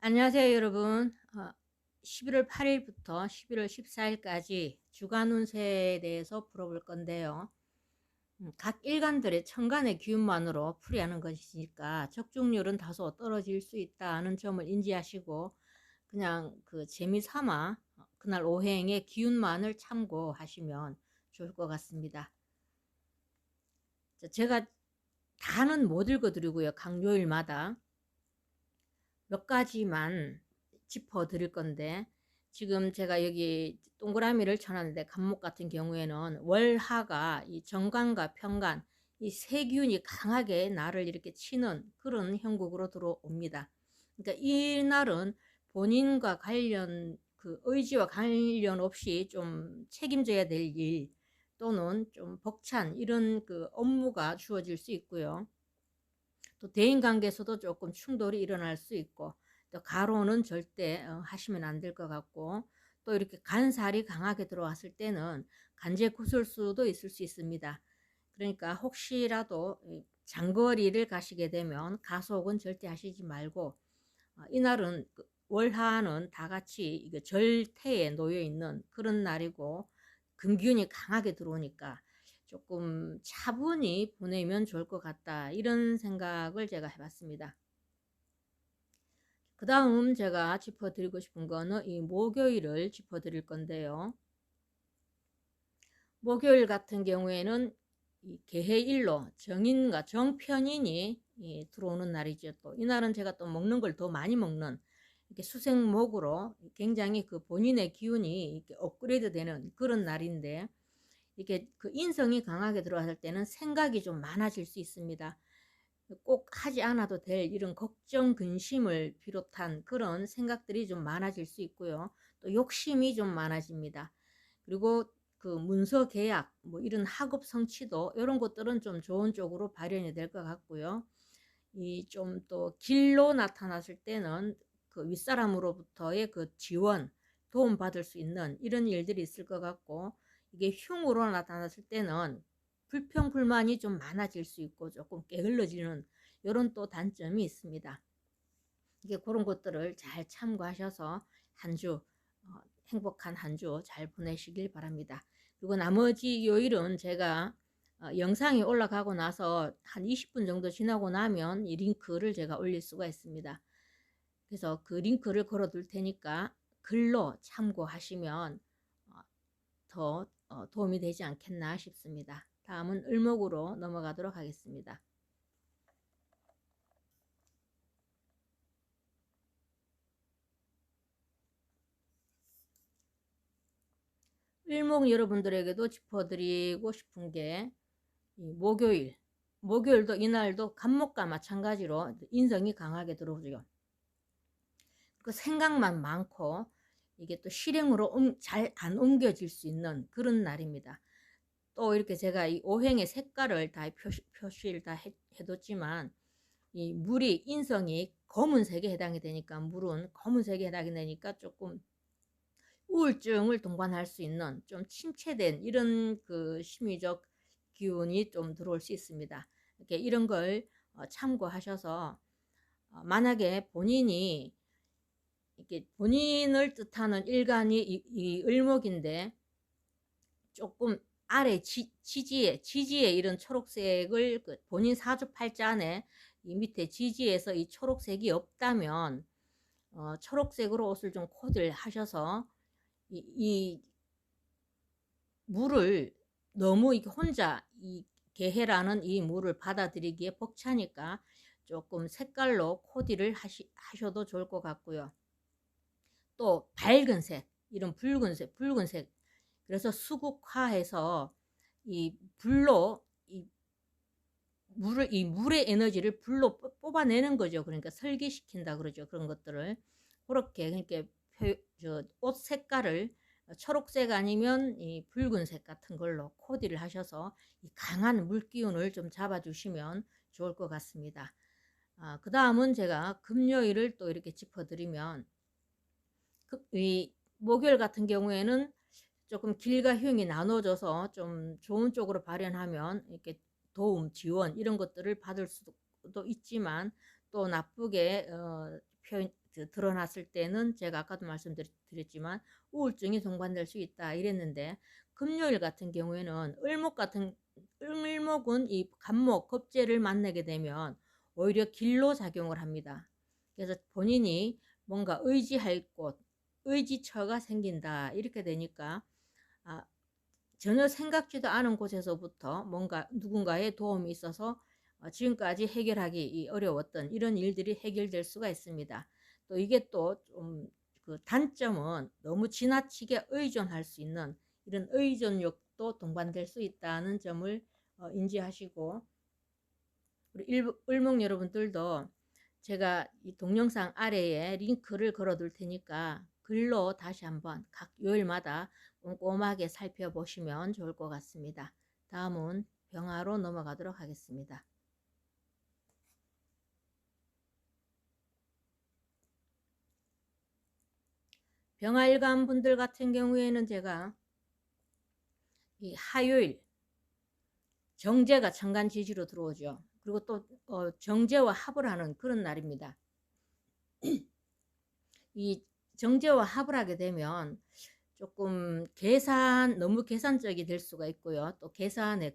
안녕하세요, 여러분. 11월 8일부터 11월 14일까지 주간 운세에 대해서 풀어볼 건데요. 각 일간들의 천간의 기운만으로 풀이하는 것이니까 적중률은 다소 떨어질 수 있다는 점을 인지하시고 그냥 그 재미삼아 그날 오행의 기운만을 참고하시면 좋을 것 같습니다. 제가 다는 못 읽어드리고요. 각 요일마다 몇 가지만 짚어 드릴 건데, 지금 제가 여기 동그라미를 쳐놨는데 간목 같은 경우에는 월하가 이 정관과 편관 이 세 기운이 강하게 나를 이렇게 치는 그런 형국으로 들어옵니다. 그러니까 이 날은 본인과 관련 그 의지와 관련 없이 좀 책임져야 될 일 또는 좀 벅찬 이런 그 업무가 주어질 수 있고요. 또 대인관계에서도 조금 충돌이 일어날 수 있고, 또 가로는 절대 하시면 안 될 것 같고, 또 이렇게 간살이 강하게 들어왔을 때는 간제 구설수도 있을 수 있습니다. 그러니까 혹시라도 장거리를 가시게 되면 가속은 절대 하시지 말고, 이날은 월하는 다 같이 절태에 놓여 있는 그런 날이고 금기운이 강하게 들어오니까 조금 차분히 보내면 좋을 것 같다, 이런 생각을 제가 해봤습니다. 그 다음 제가 짚어드리고 싶은 거는 이 목요일을 짚어드릴 건데요. 목요일 같은 경우에는 이 개해일로 정인과 정편인이 들어오는 날이죠. 또 이날은 제가 또 먹는 걸 더 많이 먹는 이렇게 수생목으로 굉장히 그 본인의 기운이 이렇게 업그레이드 되는 그런 날인데, 이게 그 인성이 강하게 들어왔을 때는 생각이 좀 많아질 수 있습니다. 꼭 하지 않아도 될 이런 걱정, 근심을 비롯한 그런 생각들이 좀 많아질 수 있고요. 또 욕심이 좀 많아집니다. 그리고 그 문서 계약, 뭐 이런 학업 성취도 이런 것들은 좀 좋은 쪽으로 발현이 될 것 같고요. 이 좀 또 길로 나타났을 때는 그 윗사람으로부터의 그 지원, 도움 받을 수 있는 이런 일들이 있을 것 같고, 이게 흉으로 나타났을 때는 불평 불만이 좀 많아질 수 있고 조금 게을러지는 이런 또 단점이 있습니다. 이게 그런 것들을 잘 참고하셔서 한주 행복한 한 주 잘 보내시길 바랍니다. 그리고 나머지 요일은 제가 영상이 올라가고 나서 한 20분 정도 지나고 나면 이 링크를 제가 올릴 수가 있습니다. 그래서 그 링크를 걸어 둘 테니까 글로 참고하시면 더 도움이 되지 않겠나 싶습니다. 다음은 을목으로 넘어가도록 하겠습니다. 을목 여러분들에게도 짚어드리고 싶은 게 목요일도 이날도 간목과 마찬가지로 인성이 강하게 들어오죠. 그 생각만 많고 이게 또 실행으로 잘 안 옮겨질 수 있는 그런 날입니다. 또 이렇게 제가 이 오행의 색깔을 다 표시를 다 해뒀지만, 이 물이 인성이 검은색에 해당이 되니까, 물은 검은색에 해당이 되니까 조금 우울증을 동반할 수 있는 좀 침체된 이런 그 심리적 기운이 좀 들어올 수 있습니다. 이렇게 이런 걸 참고하셔서 만약에 본인이 이렇게 본인을 뜻하는 일간이 이 을목인데 조금 아래 지지에 이런 초록색을 그 본인 사주팔자 안에 이 밑에 지지에서 이 초록색이 없다면 초록색으로 옷을 좀 코디를 하셔서 이 물을 너무 이게 혼자 이 개해라는 이 물을 받아들이기에 벅차니까 조금 색깔로 코디를 하셔도 좋을 것 같고요. 또 밝은 색, 이런 붉은색. 그래서 수국화해서 이 불로 이 물의 에너지를 불로 뽑아내는 거죠. 그러니까 설기시킨다 그러죠. 그런 것들을 그렇게, 그러니까 옷 색깔을 초록색 아니면 이 붉은색 같은 걸로 코디를 하셔서 이 강한 물기운을 좀 잡아주시면 좋을 것 같습니다. 그 다음은 제가 금요일을 또 이렇게 짚어드리면, 이 목요일 같은 경우에는 조금 길과 흉이 나눠져서 좀 좋은 쪽으로 발현하면 이렇게 도움, 지원 이런 것들을 받을 수도 있지만, 또 나쁘게 드러났을 때는 제가 아까도 말씀드렸지만 우울증이 동반될 수 있다 이랬는데, 금요일 같은 경우에는 을목은 이 간목, 겁재를 만나게 되면 오히려 길로 작용을 합니다. 그래서 본인이 뭔가 의지할 곳, 의지처가 생긴다 이렇게 되니까 전혀 생각지도 않은 곳에서부터 뭔가 누군가의 도움이 있어서 지금까지 해결하기 어려웠던 이런 일들이 해결될 수가 있습니다. 또 이게 또 좀 그 단점은 너무 지나치게 의존할 수 있는 이런 의존력도 동반될 수 있다는 점을 인지하시고, 우리 을목 여러분들도 제가 이 동영상 아래에 링크를 걸어 둘 테니까 글로 다시 한번 각 요일마다 꼼꼼하게 살펴보시면 좋을 것 같습니다. 다음은 병화로 넘어가도록 하겠습니다. 병화일간 분들 같은 경우에는 제가 이 화요일 정제가 천간지지로 들어오죠. 그리고 또 정제와 합을 하는 그런 날입니다. 이 정제와 합을 하게 되면 조금 너무 계산적이 될 수가 있고요. 또 계산에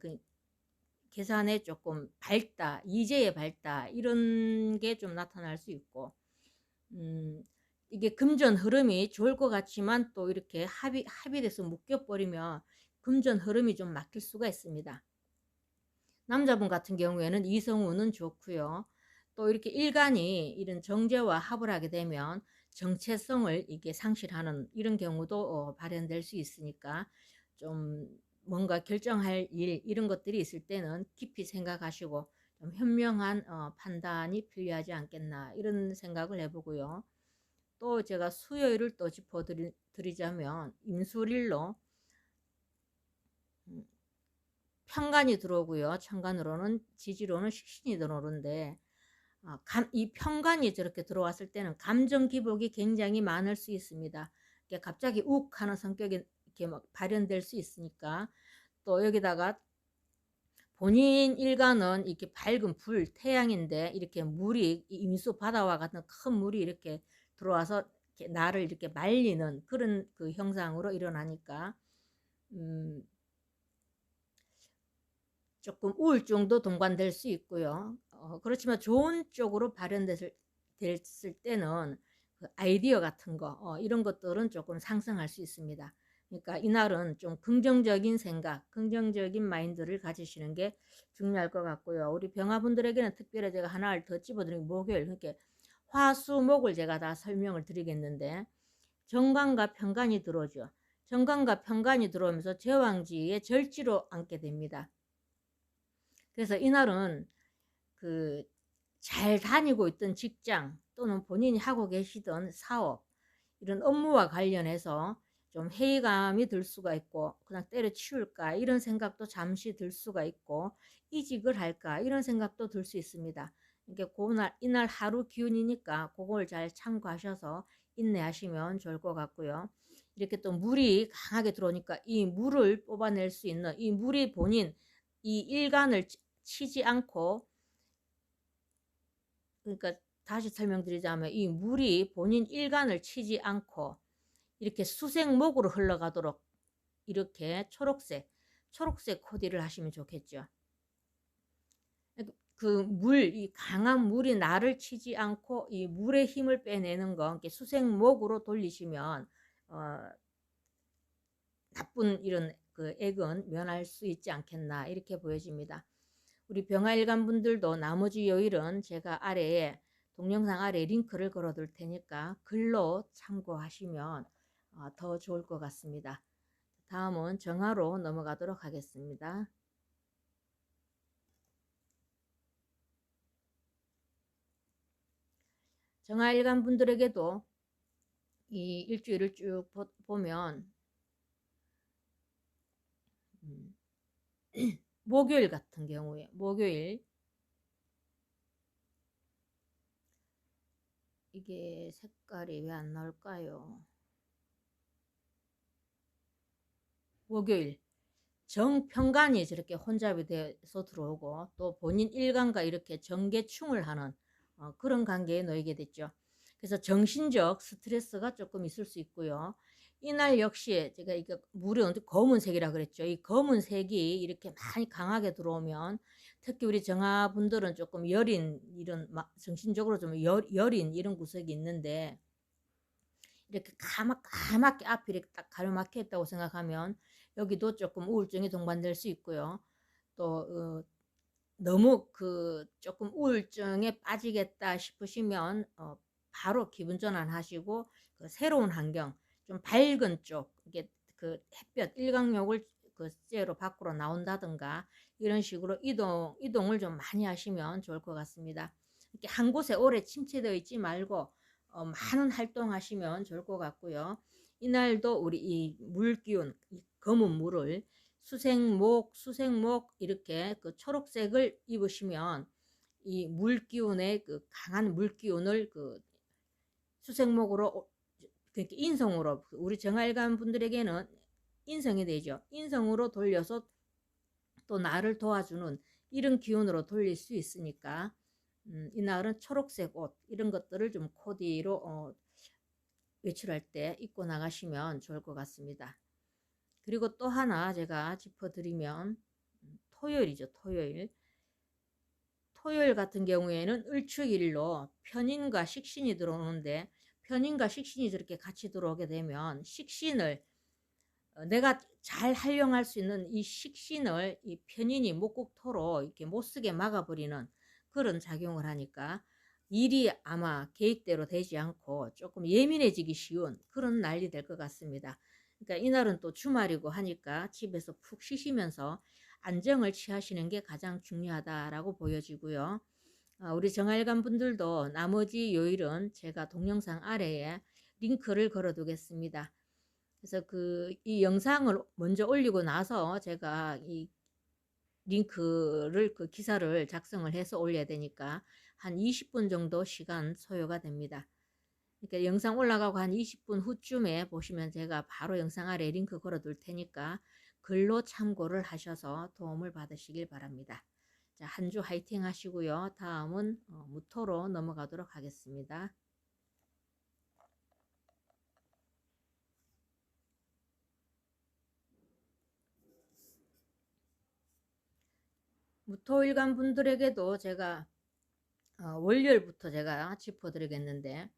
조금 밝다, 이제에 밝다 이런 게 좀 나타날 수 있고, 이게 금전 흐름이 좋을 것 같지만 또 이렇게 합이 돼서 묶여버리면 금전 흐름이 좀 막힐 수가 있습니다. 남자분 같은 경우에는 이성운은 좋고요. 또 이렇게 일간이 이런 정제와 합을 하게 되면 정체성을 이게 상실하는 이런 경우도 발현될 수 있으니까, 좀 뭔가 결정할 일 이런 것들이 있을 때는 깊이 생각하시고 좀 현명한 판단이 필요하지 않겠나 이런 생각을 해보고요. 또 제가 수요일을 또 짚어드리자면 임술일로 편간이 들어오고요. 천간으로는 지지로는 식신이 들어오는데, 이 편간이 저렇게 들어왔을 때는 감정 기복이 굉장히 많을 수 있습니다. 갑자기 욱 하는 성격이 이렇게 막 발현될 수 있으니까, 또 여기다가 본인 일간은 이렇게 밝은 불, 태양인데 이렇게 물이 임수 바다와 같은 큰 물이 이렇게 들어와서 이렇게 나를 이렇게 말리는 그런 그 형상으로 일어나니까 조금 우울증도 동반될 수 있고요. 그렇지만 좋은 쪽으로 발현됐을 때는 그 아이디어 같은 거 이런 것들은 조금 상승할 수 있습니다. 그러니까 이날은 좀 긍정적인 생각, 긍정적인 마인드를 가지시는 게 중요할 것 같고요. 우리 병화분들에게는 특별히 제가 하나를 더 집어드리는 목요일, 그러니까 화수목을 제가 다 설명을 드리겠는데, 정관과 편관이 들어오죠. 정관과 편관이 들어오면서 제왕지에 절지로 앉게 됩니다. 그래서 이날은 그 잘 다니고 있던 직장 또는 본인이 하고 계시던 사업 이런 업무와 관련해서 좀 회의감이 들 수가 있고, 그냥 때려치울까 이런 생각도 잠시 들 수가 있고, 이직을 할까 이런 생각도 들 수 있습니다. 그러니까 이날 하루 기운이니까 그걸 잘 참고하셔서 인내하시면 좋을 것 같고요. 이렇게 또 물이 강하게 들어오니까 이 물을 뽑아낼 수 있는, 이 물이 본인 이 일간을 치지 않고, 그러니까 다시 설명드리자면 이 물이 본인 일간을 치지 않고 이렇게 수생목으로 흘러가도록 이렇게 초록색 코디를 하시면 좋겠죠. 이 강한 물이 나를 치지 않고 이 물의 힘을 빼내는 거, 수생목으로 돌리시면 나쁜 이런 그 액은 면할 수 있지 않겠나 이렇게 보여집니다. 우리 병화일간 분들도 나머지 요일은 제가 동영상 아래에 링크를 걸어 둘 테니까 글로 참고하시면 더 좋을 것 같습니다. 다음은 정화로 넘어가도록 하겠습니다. 정화일간 분들에게도 이 일주일을 쭉 보면 목요일 같은 경우에 이게 색깔이 왜 안 나올까요? 목요일 정편관이 저렇게 혼잡이 돼서 들어오고, 또 본인 일간과 이렇게 정계충을 하는 그런 관계에 놓이게 됐죠. 그래서 정신적 스트레스가 조금 있을 수 있고요. 이날 역시 제가 이거 물이 검은색이라 그랬죠. 이 검은색이 이렇게 많이 강하게 들어오면 특히 우리 정화분들은 조금 여린 이런 정신적으로 좀 여린 이런 구석이 있는데 이렇게 까맣게 앞이 이렇게 딱 가로막혀 있다고 생각하면 여기도 조금 우울증이 동반될 수 있고요. 또 너무 조금 우울증에 빠지겠다 싶으시면 바로 기분 전환하시고 새로운 환경, 좀 밝은 쪽, 이게 햇볕 일광욕을 째로 밖으로 나온다든가 이런 식으로 이동을 좀 많이 하시면 좋을 것 같습니다. 이렇게 한 곳에 오래 침체되어 있지 말고 많은 활동하시면 좋을 것 같고요. 이날도 우리 이 물기운, 이 검은 물을 수생목 이렇게 초록색을 입으시면 이 물기운의 강한 물기운을 수생목으로 그러니까 인성으로 우리 정활관 분들에게는 인성이 되죠. 인성으로 돌려서 또 나를 도와주는 이런 기운으로 돌릴 수 있으니까 이날은 초록색 옷 이런 것들을 좀 코디로 외출할 때 입고 나가시면 좋을 것 같습니다. 그리고 또 하나 제가 짚어드리면 토요일이죠. 토요일 같은 경우에는 을축일로 편인과 식신이 들어오는데 편인과 식신이 저렇게 같이 들어오게 되면 식신을 내가 잘 활용할 수 있는 이 식신을 이 편인이 목국토로 이렇게 못쓰게 막아버리는 그런 작용을 하니까 일이 아마 계획대로 되지 않고 조금 예민해지기 쉬운 그런 날이 될 것 같습니다. 그러니까 이날은 또 주말이고 하니까 집에서 푹 쉬시면서 안정을 취하시는 게 가장 중요하다라고 보여지고요. 우리 정활관 분들도 나머지 요일은 제가 동영상 아래에 링크를 걸어 두겠습니다. 그래서 이 영상을 먼저 올리고 나서 제가 이 링크를 기사를 작성을 해서 올려야 되니까 한 20분 정도 시간 소요가 됩니다. 그러니까 영상 올라가고 한 20분 후쯤에 보시면 제가 바로 영상 아래 링크 걸어 둘 테니까 글로 참고를 하셔서 도움을 받으시길 바랍니다. 자, 한 주 화이팅 하시고요. 다음은 무토로 넘어가도록 하겠습니다. 무토일간 분들에게도 제가 월요일부터 제가 짚어드리겠는데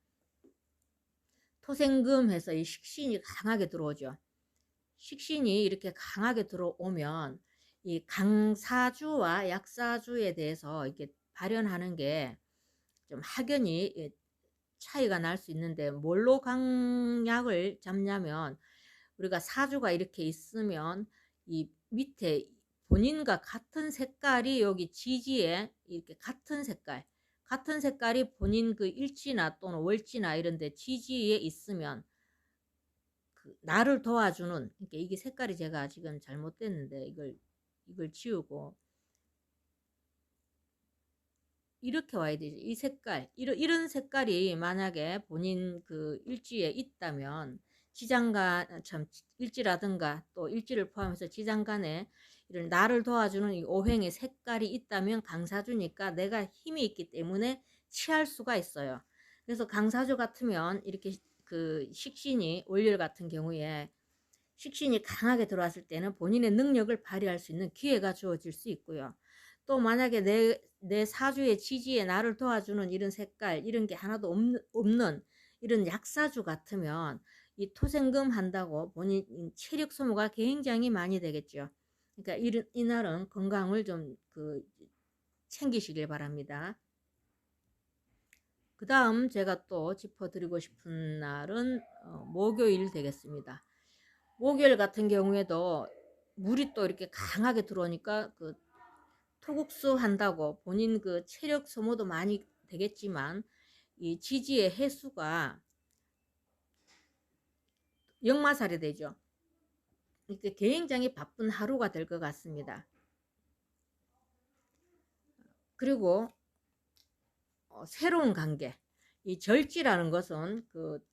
토생금 해서 이 식신이 강하게 들어오죠. 식신이 이렇게 강하게 들어오면 이 강사주와 약사주에 대해서 이렇게 발현하는 게 좀 확연히 차이가 날 수 있는데 뭘로 강약을 잡냐면 우리가 사주가 이렇게 있으면 이 밑에 본인과 같은 색깔이 여기 지지에 이렇게 같은 색깔이 본인 일지나 또는 월지나 이런 데 지지에 있으면 나를 도와주는 그러니까 이게 색깔이 제가 지금 잘못됐는데 이걸 지우고 이렇게 와야 되죠. 이 색깔 이런 색깔이 만약에 본인 일지에 있다면 지장간 참 일지라든가 또 일지를 포함해서 지장간에 이런 나를 도와주는 이 오행의 색깔이 있다면 강사주니까 내가 힘이 있기 때문에 취할 수가 있어요. 그래서 강사주 같으면 이렇게 식신이 월요일 같은 경우에 식신이 강하게 들어왔을 때는 본인의 능력을 발휘할 수 있는 기회가 주어질 수 있고요. 또 만약에 내 사주의 지지에 나를 도와주는 이런 색깔 이런 게 하나도 없는 이런 약사주 같으면 이 토생금 한다고 본인 체력 소모가 굉장히 많이 되겠죠. 그러니까 이날은 건강을 좀 챙기시길 바랍니다. 그 다음 제가 또 짚어드리고 싶은 날은 목요일 되겠습니다. 목요일 같은 경우에도 물이 또 이렇게 강하게 들어오니까 토국수 한다고 본인 체력 소모도 많이 되겠지만 이 지지의 해수가 역마살이 되죠. 이렇게 굉장히 바쁜 하루가 될 것 같습니다. 그리고 새로운 관계 이 절지라는 것은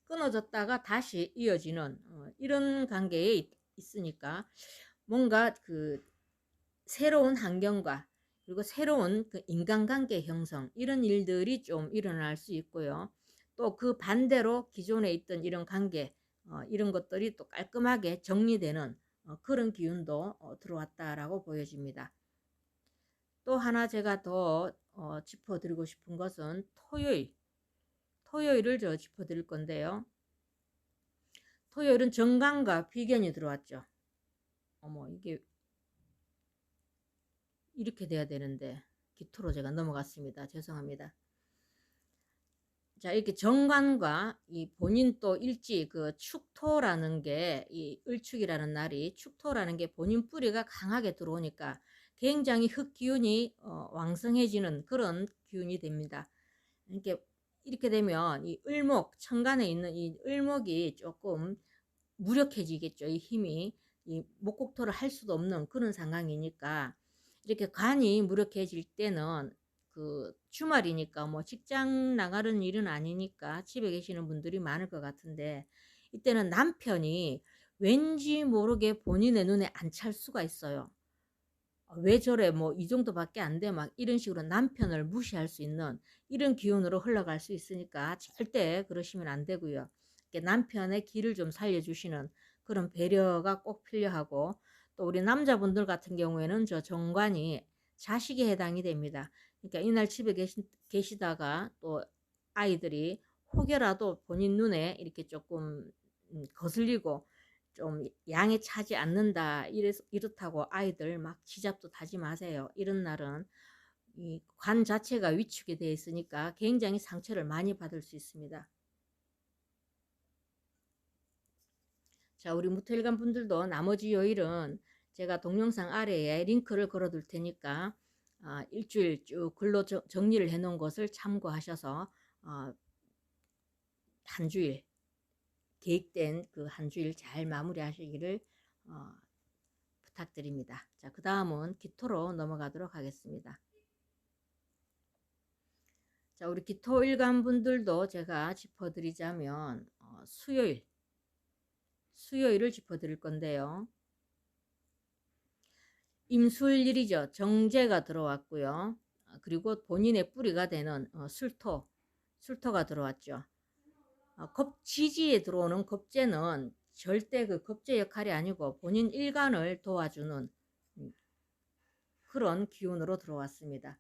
끊어졌다가 다시 이어지는 이런 관계에 있으니까 뭔가 새로운 환경과 그리고 새로운 인간관계 형성 이런 일들이 좀 일어날 수 있고요. 또 그 반대로 기존에 있던 이런 관계, 이런 것들이 또 깔끔하게 정리되는 그런 기운도 들어왔다라고 보여집니다. 또 하나 제가 더 짚어드리고 싶은 것은 토요일을 짚어드릴 건데요. 토요일은 정관과 비견이 들어왔죠. 어머, 이게 이렇게 돼야 되는데 기토로 제가 넘어갔습니다. 죄송합니다. 자, 이렇게 정관과 이 본인 또 일지, 그 축토라는 게, 이 을축이라는 날이, 축토라는 게 본인 뿌리가 강하게 들어오니까 굉장히 흙 기운이 왕성해지는 그런 기운이 됩니다. 이렇게 되면 이 을목, 천간에 있는 이 을목이 조금 무력해지겠죠. 이 힘이 이 목국토를 할 수도 없는 그런 상황이니까, 이렇게 관이 무력해질 때는 그 주말이니까 뭐 직장 나가는 일은 아니니까 집에 계시는 분들이 많을 것 같은데, 이때는 남편이 왠지 모르게 본인의 눈에 안 찰 수가 있어요. 왜 저래, 뭐 이 정도밖에 안 돼, 막 이런 식으로 남편을 무시할 수 있는 이런 기운으로 흘러갈 수 있으니까 절대 그러시면 안 되고요. 남편의 기를 좀 살려주시는 그런 배려가 꼭 필요하고, 또 우리 남자분들 같은 경우에는 저 정관이 자식에 해당이 됩니다. 그러니까 이날 집에 계시다가 또 아이들이 혹여라도 본인 눈에 이렇게 조금 거슬리고 좀 양에 차지 않는다, 이렇다고 아이들 막 지잡도 타지 마세요. 이런 날은 이 관 자체가 위축이 되어 있으니까 굉장히 상처를 많이 받을 수 있습니다. 자, 우리 무토일간 분들도 나머지 요일은 제가 동영상 아래에 링크를 걸어 둘 테니까 일주일 쭉 글로 정리를 해 놓은 것을 참고하셔서 한 주일, 계획된 그 한 주일 잘 마무리하시기를 부탁드립니다. 자, 그 다음은 기토로 넘어가도록 하겠습니다. 자, 우리 기토 일간 분들도 제가 짚어드리자면 수요일을 짚어드릴 건데요. 임술일이죠. 정제가 들어왔고요. 그리고 본인의 뿌리가 되는 술토가 들어왔죠. 지지에 들어오는 겁재는 절대 그 겁재 역할이 아니고 본인 일간을 도와주는 그런 기운으로 들어왔습니다.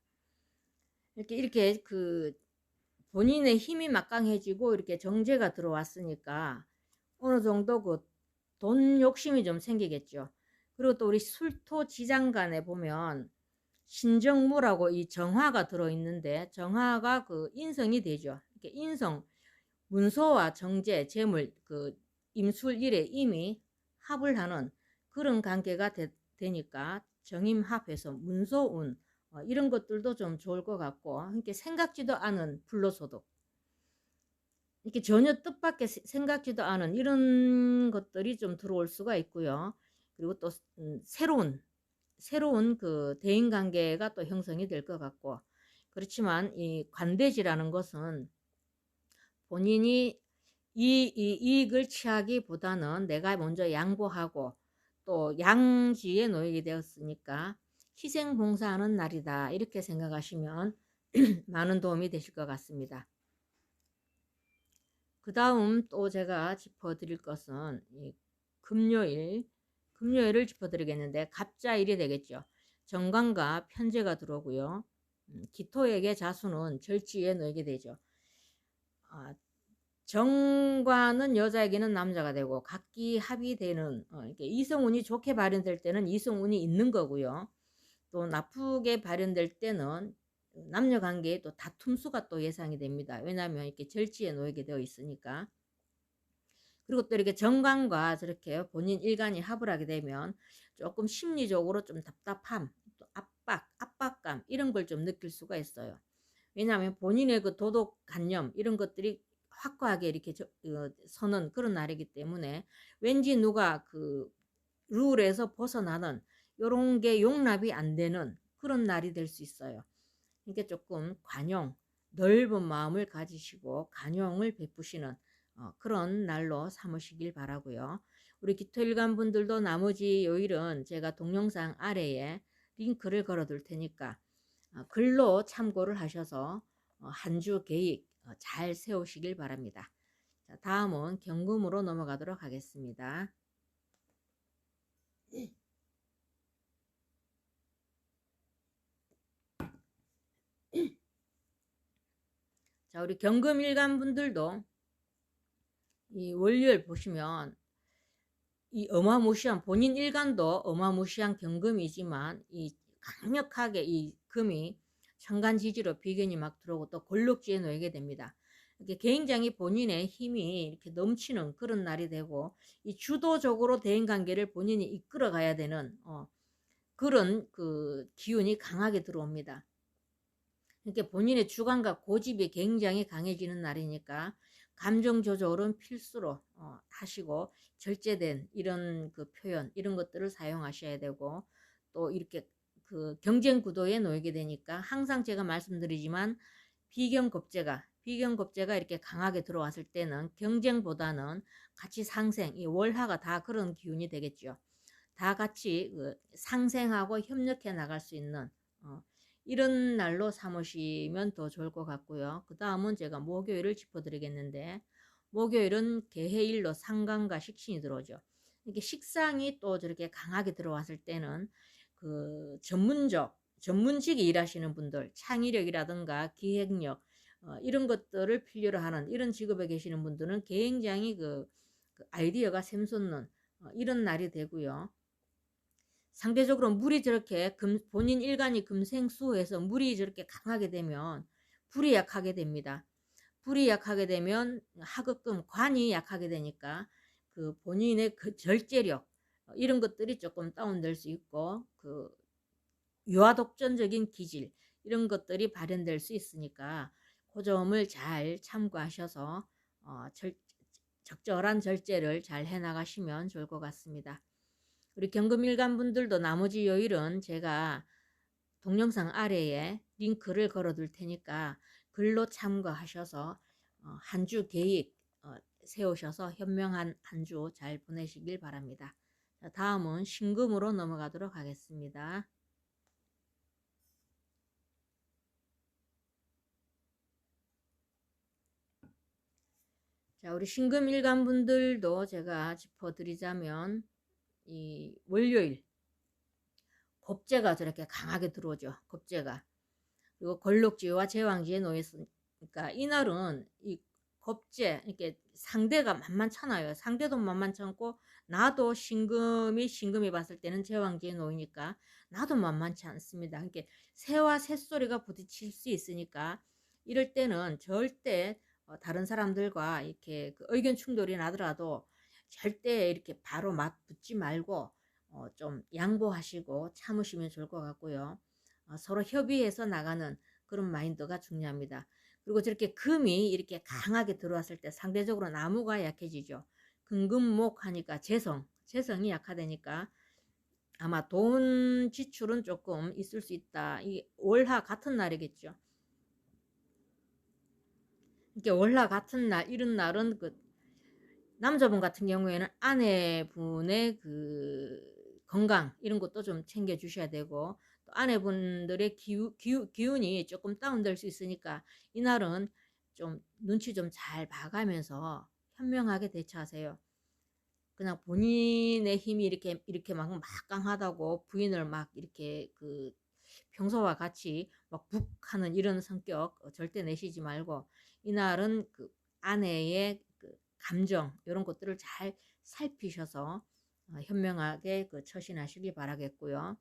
이렇게 그 본인의 힘이 막강해지고 이렇게 정제가 들어왔으니까 어느 정도 그 돈 욕심이 좀 생기겠죠. 그리고 또 우리 술토 지장간에 보면 신정무라고 이 정화가 들어있는데, 정화가 그 인성이 되죠. 이렇게 인성, 문서와 정제, 재물, 그 임술일에 이미 합을 하는 그런 관계가 되니까 정임합해서 문서운 이런 것들도 좀 좋을 것 같고, 이렇게 생각지도 않은 불로소득, 이렇게 전혀 뜻밖의 생각지도 않은 이런 것들이 좀 들어올 수가 있고요. 그리고 또 새로운 그 대인관계가 또 형성이 될 것 같고, 그렇지만 이 관대지라는 것은 본인이 이 이익을 취하기보다는 내가 먼저 양보하고 또 양지에 놓이게 되었으니까 희생봉사하는 날이다, 이렇게 생각하시면 많은 도움이 되실 것 같습니다. 그 다음 또 제가 짚어드릴 것은 이 금요일을 짚어드리겠는데, 갑자일이 되겠죠. 정관과 편제가 들어오고요. 기토에게 자수는 절지에 놓이게 되죠. 정관은 여자에게는 남자가 되고 각기 합이 되는, 이성운이 좋게 발현될 때는 이성운이 있는 거고요. 또 나쁘게 발현될 때는 남녀 관계에 또 다툼수가 또 예상이 됩니다. 왜냐하면 이렇게 절지에 놓이게 되어 있으니까. 그리고 또 이렇게 정관과 저렇게 본인 일간이 합을 하게 되면 조금 심리적으로 좀 답답함, 또 압박감 이런 걸 좀 느낄 수가 있어요. 왜냐하면 본인의 그 도덕관념 이런 것들이 확고하게 이렇게 서는 그런 날이기 때문에 왠지 누가 그 룰에서 벗어나는 이런 게 용납이 안 되는 그런 날이 될 수 있어요. 그러니까 조금 넓은 마음을 가지시고 관용을 베푸시는 그런 날로 삼으시길 바라고요. 우리 기토일간 분들도 나머지 요일은 제가 동영상 아래에 링크를 걸어 둘 테니까 글로 참고를 하셔서 한 주 계획, 잘 세우시길 바랍니다. 자, 다음은 경금으로 넘어가도록 하겠습니다. 자, 우리 경금 일간 분들도 이 월요일 보시면 이 어마무시한 본인 일간도 어마무시한 경금이지만 이 강력하게 이 금이 천간지지로 비견이 막 들어오고 또 골록지에 놓이게 됩니다. 이렇게 굉장히 본인의 힘이 이렇게 넘치는 그런 날이 되고 이 주도적으로 대인관계를 본인이 이끌어 가야 되는 그런 그 기운이 강하게 들어옵니다. 이렇게 본인의 주관과 고집이 굉장히 강해지는 날이니까 감정 조절은 필수로 하시고 절제된 이런 그 표현 이런 것들을 사용하셔야 되고 또 이렇게 그 경쟁 구도에 놓이게 되니까 항상 제가 말씀드리지만 비견겁제가 이렇게 강하게 들어왔을 때는 경쟁보다는 같이 상생, 이 월화가 다 그런 기운이 되겠죠. 다 같이 그 상생하고 협력해 나갈 수 있는 이런 날로 삼으시면 더 좋을 것 같고요. 그 다음은 제가 목요일을 짚어드리겠는데 목요일은 개해일로 상간과 식신이 들어오죠. 이렇게 식상이 또 저렇게 강하게 들어왔을 때는 그 전문직이 일하시는 분들, 창의력이라든가 기획력 이런 것들을 필요로 하는 이런 직업에 계시는 분들은 굉장히 그 아이디어가 샘솟는 이런 날이 되고요. 상대적으로 물이 저렇게 본인 일간이 금생수해서 물이 저렇게 강하게 되면 불이 약하게 됩니다. 불이 약하게 되면 하급금 관이 약하게 되니까 그 본인의 그 절제력 이런 것들이 조금 다운될 수 있고 그 유아독전적인 기질 이런 것들이 발현될 수 있으니까 그 점을 잘 참고하셔서 적절한 절제를 잘 해나가시면 좋을 것 같습니다. 우리 경금일간 분들도 나머지 요일은 제가 동영상 아래에 링크를 걸어 둘 테니까 글로 참고하셔서 한 주 계획 세우셔서 현명한 한 주 잘 보내시길 바랍니다. 자, 다음은 신금으로 넘어가도록 하겠습니다. 자, 우리 신금일간 분들도 제가 짚어드리자면 이 월요일 겁재가 저렇게 강하게 들어오죠. 겁재가. 그리고 걸록지와 제왕지에 놓였으니까 이날은 이 겁재 이렇게 상대가 만만찮아요. 상대도 만만찮고 나도 신금이 봤을 때는 제왕지에 놓이니까 나도 만만치 않습니다. 그러니까 새와 새소리가 부딪힐 수 있으니까 이럴 때는 절대 다른 사람들과 이렇게 그 의견 충돌이 나더라도 절대 이렇게 바로 맞붙지 말고 좀 양보하시고 참으시면 좋을 것 같고요. 서로 협의해서 나가는 그런 마인드가 중요합니다. 그리고 저렇게 금이 이렇게 강하게 들어왔을 때 상대적으로 나무가 약해지죠. 금금목 하니까 재성이 약화되니까 아마 돈 지출은 조금 있을 수 있다. 이 월화 같은 날이겠죠. 이렇게 월화 같은 날 이런 날은 그 남자분 같은 경우에는 아내분의 그 건강 이런 것도 좀 챙겨 주셔야 되고 또 아내분들의 기운이 조금 다운될 수 있으니까 이날은 좀 눈치 좀 잘 봐가면서 현명하게 대처하세요. 그냥 본인의 힘이 이렇게 막 막강하다고 부인을 막 이렇게 그 평소와 같이 막 북하는 이런 성격 절대 내시지 말고 이날은 그 아내의 그 감정 이런 것들을 잘 살피셔서 현명하게 그 처신하시길 바라겠고요.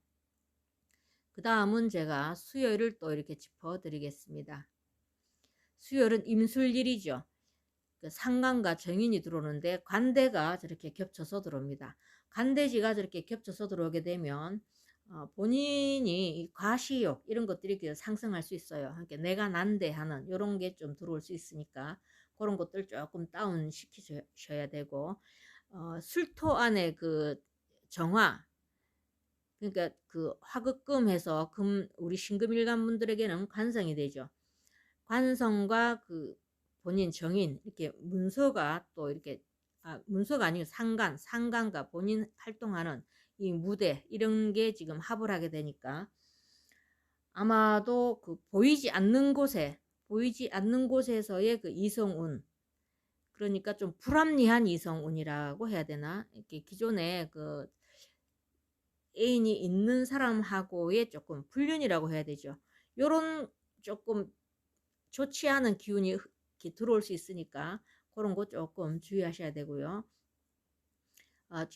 그 다음은 제가 수요일을 또 이렇게 짚어드리겠습니다. 수요일은 임술일이죠. 그 상간과 정인이 들어오는데 관대가 저렇게 겹쳐서 들어옵니다. 관대지가 저렇게 겹쳐서 들어오게 되면 본인이 과시욕 이런 것들이 상승할 수 있어요. 그러니까 내가 난대하는 이런 게 좀 들어올 수 있으니까 그런 것들 조금 다운 시키셔야 되고 술토 안에 그 정화 그러니까 그 화급금해서 우리 신금일간 분들에게는 관성이 되죠. 관성과 그 본인 정인 이렇게 문서가 또 이렇게 문서가 아니고 상간과 본인 활동하는 이 무대 이런 게 지금 합을 하게 되니까 아마도 그 보이지 않는 곳에 보이지 않는 곳에서의 그 이성운, 그러니까 좀 불합리한 이성운이라고 해야 되나? 이렇게 기존에 그 애인이 있는 사람하고의 조금 불륜이라고 해야 되죠. 요런 조금 좋지 않은 기운이 이렇게 들어올 수 있으니까 그런 거 조금 주의하셔야 되고요.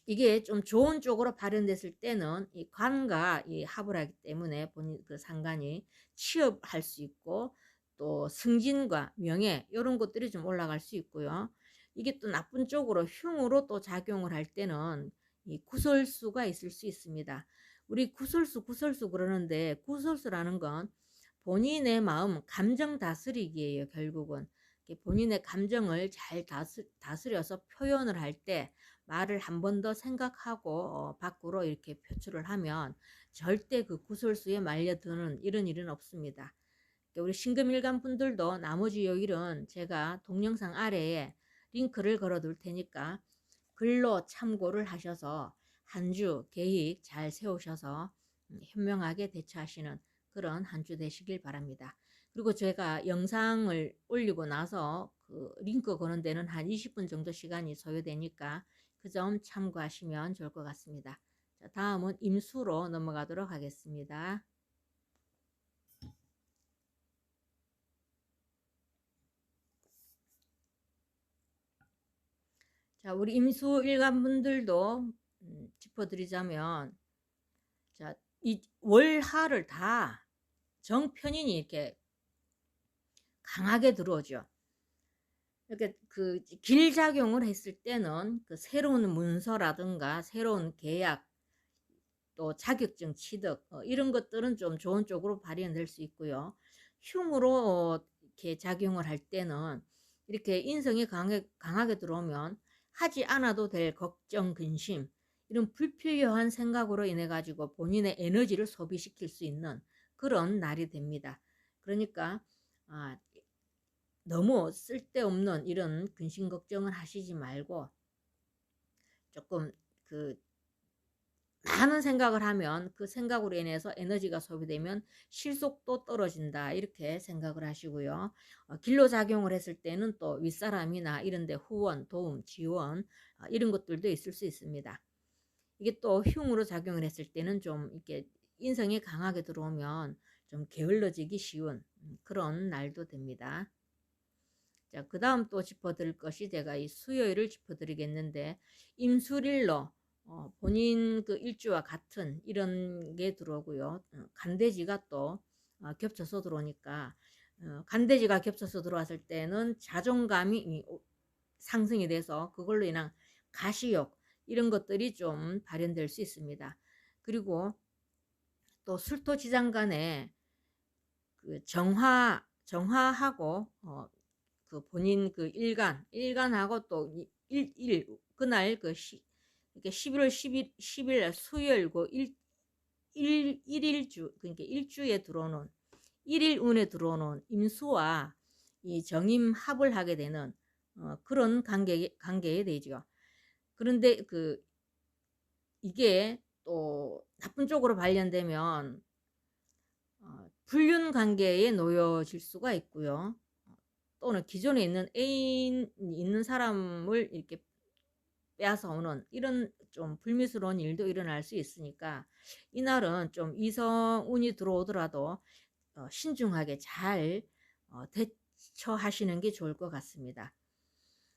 이게 좀 좋은 쪽으로 발현됐을 때는 이 관과 이 합을 하기 때문에 본인 그 상관이 취업할 수 있고 또 승진과 명예 이런 것들이 좀 올라갈 수 있고요. 이게 또 나쁜 쪽으로 흉으로 또 작용을 할 때는 이 구설수가 있을 수 있습니다. 우리 구설수 그러는데 구설수라는 건 본인의 마음, 감정 다스리기예요. 결국은 본인의 감정을 잘 다스려서 표현을 할 때 말을 한 번 더 생각하고 밖으로 이렇게 표출을 하면 절대 그 구설수에 말려드는 이런 일은 없습니다. 우리 신금일간 분들도 나머지 요일은 제가 동영상 아래에 링크를 걸어 둘 테니까 글로 참고를 하셔서 한 주 계획 잘 세우셔서 현명하게 대처하시는 그런 한 주 되시길 바랍니다. 그리고 제가 영상을 올리고 나서 그 링크 거는 데는 한 20분 정도 시간이 소요되니까 그 점 참고하시면 좋을 것 같습니다. 자, 다음은 임수로 넘어가도록 하겠습니다. 자, 우리 임수 일간분들도 짚어드리자면, 자, 이 월하를 다 정편인이 이렇게 강하게 들어오죠. 이렇게 그 길작용을 했을 때는 그 새로운 문서라든가 새로운 계약 또 자격증 취득 이런 것들은 좀 좋은 쪽으로 발현될 수 있고요. 흉으로 이렇게 작용을 할 때는 이렇게 인성이 강하게 들어오면 하지 않아도 될 걱정, 근심 이런 불필요한 생각으로 인해 가지고 본인의 에너지를 소비시킬 수 있는 그런 날이 됩니다. 그러니까 너무 쓸데없는 이런 근심 걱정을 하시지 말고 조금 그 많은 생각을 하면 그 생각으로 인해서 에너지가 소비되면 실속도 떨어진다 이렇게 생각을 하시고요. 길로 작용을 했을 때는 또 윗사람이나 이런 데 후원, 도움, 지원 이런 것들도 있을 수 있습니다. 이게 또 흉으로 작용을 했을 때는 좀 이렇게 인성이 강하게 들어오면 좀 게을러지기 쉬운 그런 날도 됩니다. 자, 그 다음 또 짚어드릴 것이 제가 이 수요일을 짚어드리겠는데 임술일로 본인 그 일주와 같은 이런 게 들어오고요. 간대지가 또 겹쳐서 들어오니까 간대지가 겹쳐서 들어왔을 때는 자존감이 상승이 돼서 그걸로 인한 가시욕 이런 것들이 좀 발현될 수 있습니다. 그리고 또 술토지장 간에 그 정화하고 그 본인 그 일간하고 또 그날 그 이렇게 11월 10일 수요일고 일일주 그러니까 일주에 들어오는 일일 운에 들어오는 임수와 이 정임 합을 하게 되는 그런 관계에 되죠. 그런데 그 이게 또 나쁜 쪽으로 발현되면 불륜 관계에 놓여질 수가 있고요. 또는 기존에 있는 애인이 있는 사람을 이렇게 빼앗아 오는 이런 좀 불미스러운 일도 일어날 수 있으니까 이날은 좀 이성운이 들어오더라도 신중하게 잘 대처하시는 게 좋을 것 같습니다.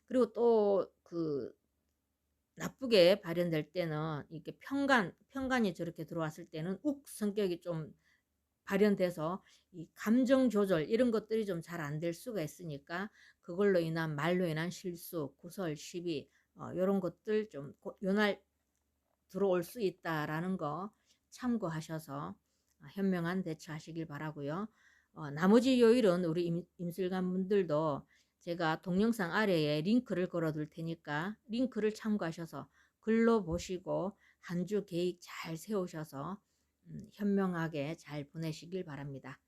그리고 또 그 나쁘게 발현될 때는 이렇게 편간이 저렇게 들어왔을 때는 성격이 좀 발현돼서 이 감정 조절 이런 것들이 좀 잘 안 될 수가 있으니까 그걸로 인한 말로 인한 실수, 구설, 시비 이런 것들 좀 요날 들어올 수 있다라는 거 참고하셔서 현명한 대처하시길 바라고요. 나머지 요일은 우리 임술관 분들도 제가 동영상 아래에 링크를 걸어 둘 테니까 링크를 참고하셔서 글로 보시고 한 주 계획 잘 세우셔서 현명하게 잘 보내시길 바랍니다.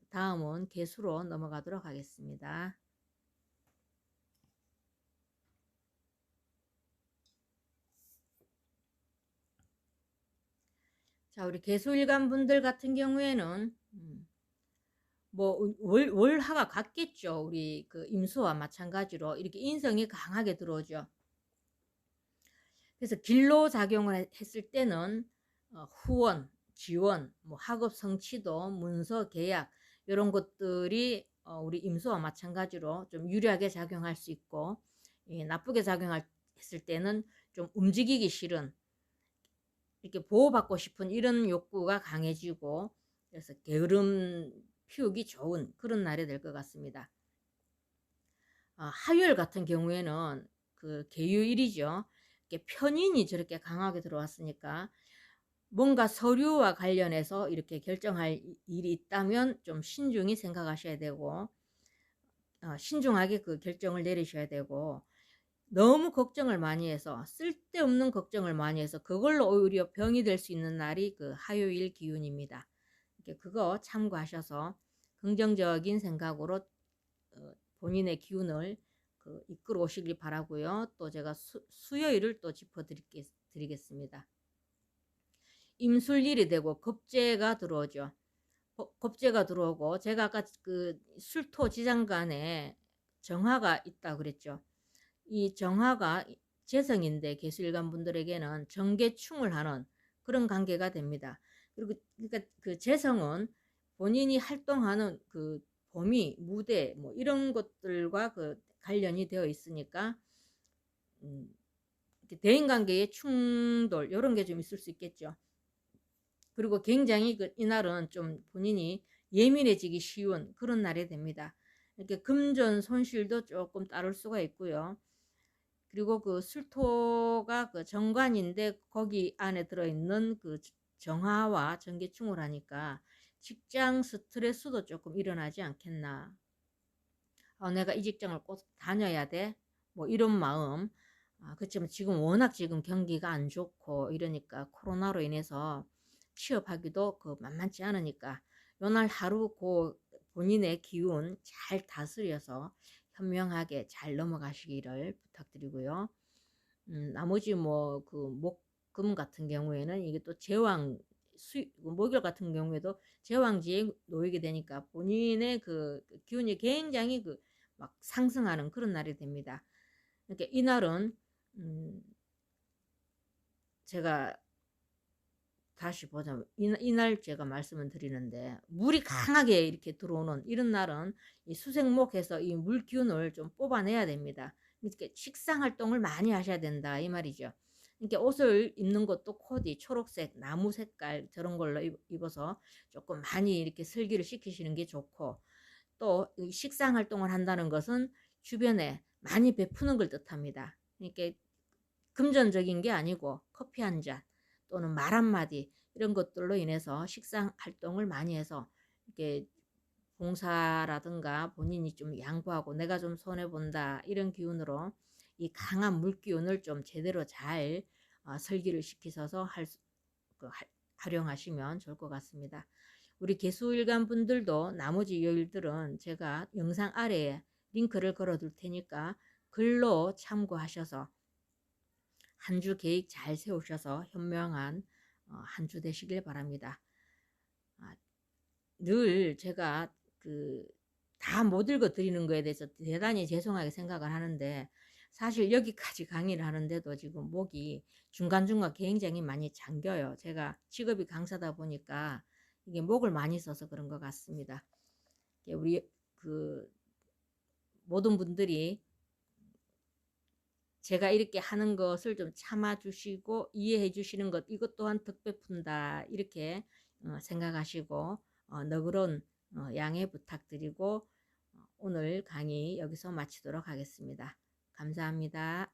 다음은 개수로 넘어가도록 하겠습니다. 자, 우리 개수일간 분들 같은 경우에는 뭐 월화가 같겠죠. 우리 그 임수와 마찬가지로 이렇게 인성이 강하게 들어오죠. 그래서 길로 작용을 했을 때는 후원, 지원, 뭐 학업 성취도, 문서 계약 이런 것들이 우리 임수와 마찬가지로 좀 유리하게 작용할 수 있고, 나쁘게 작용했을 때는 좀 움직이기 싫은, 이렇게 보호받고 싶은 이런 욕구가 강해지고, 그래서 게으름 피우기 좋은 그런 날이 될 것 같습니다. 화요일 같은 경우에는 그 계유일이죠. 편인이 저렇게 강하게 들어왔으니까 뭔가 서류와 관련해서 이렇게 결정할 일이 있다면 좀 신중히 생각하셔야 되고, 신중하게 그 결정을 내리셔야 되고, 너무 걱정을 많이 해서 쓸데없는 걱정을 많이 해서 그걸로 오히려 병이 될 수 있는 날이 그 화요일 기운입니다. 그거 참고하셔서 긍정적인 생각으로 본인의 기운을 이끌어 오시길 바라고요. 또 제가 수요일을 또 짚어드리겠습니다. 임술일이 되고 겁재가 들어오죠. 겁재가 들어오고, 제가 아까 그 술토 지장간에 정화가 있다 그랬죠. 이 정화가 재성인데 개수일간 분들에게는 정계충을 하는 그런 관계가 됩니다. 그리고 그러니까 그 재성은 본인이 활동하는 그 범위, 무대 뭐 이런 것들과 그 관련이 되어 있으니까 대인관계의 충돌 이런 게 좀 있을 수 있겠죠. 그리고 굉장히 이날은 좀 본인이 예민해지기 쉬운 그런 날이 됩니다. 이렇게 금전 손실도 조금 따를 수가 있고요. 그리고 그 술토가 그 정관인데 거기 안에 들어있는 그 정화와 정계충을 하니까 직장 스트레스도 조금 일어나지 않겠나. 내가 이 직장을 꼭 다녀야 돼. 뭐 이런 마음. 그렇지만 지금 워낙 지금 경기가 안 좋고 이러니까 코로나로 인해서 취업하기도 그 만만치 않으니까 요날 하루 그 본인의 기운 잘 다스려서 현명하게 잘 넘어가시기를 부탁드리고요. 나머지 뭐 그 목금 같은 경우에는 이게 또 제왕 목요일 같은 경우에도 제왕지에 놓이게 되니까 본인의 그 기운이 굉장히 그 막 상승하는 그런 날이 됩니다. 이렇게 이날은 제가 다시 보자면 이날 제가 말씀을 드리는데 물이 강하게 이렇게 들어오는 이런 날은 이 수생목에서 이 물 기운을 좀 뽑아내야 됩니다. 이렇게 식상 활동을 많이 하셔야 된다 이 말이죠. 이렇게 옷을 입는 것도 코디 초록색 나무 색깔 저런 걸로 입어서 조금 많이 이렇게 설기를 시키시는 게 좋고, 또 식상 활동을 한다는 것은 주변에 많이 베푸는 걸 뜻합니다. 이렇게 금전적인 게 아니고 커피 한 잔 또는 말 한마디 이런 것들로 인해서 식상 활동을 많이 해서 이렇게 봉사라든가 본인이 좀 양보하고 내가 좀 손해본다 이런 기운으로 이 강한 물기운을 좀 제대로 잘 설기를 시키셔서 활용하시면 좋을 것 같습니다. 우리 개수일간 분들도 나머지 요일들은 제가 영상 아래에 링크를 걸어 둘 테니까 글로 참고하셔서 한 주 계획 잘 세우셔서 현명한 한 주 되시길 바랍니다. 늘 제가 다 못 읽어 드리는 거에 대해서 대단히 죄송하게 생각을 하는데, 사실 여기까지 강의를 하는데도 지금 목이 중간중간 굉장히 많이 잠겨요. 제가 직업이 강사다 보니까 이게 목을 많이 써서 그런 것 같습니다. 우리 모든 분들이 제가 이렇게 하는 것을 좀 참아주시고 이해해 주시는 것, 이것 또한 덕 베푼다 이렇게 생각하시고 너그러운 양해 부탁드리고 오늘 강의 여기서 마치도록 하겠습니다. 감사합니다.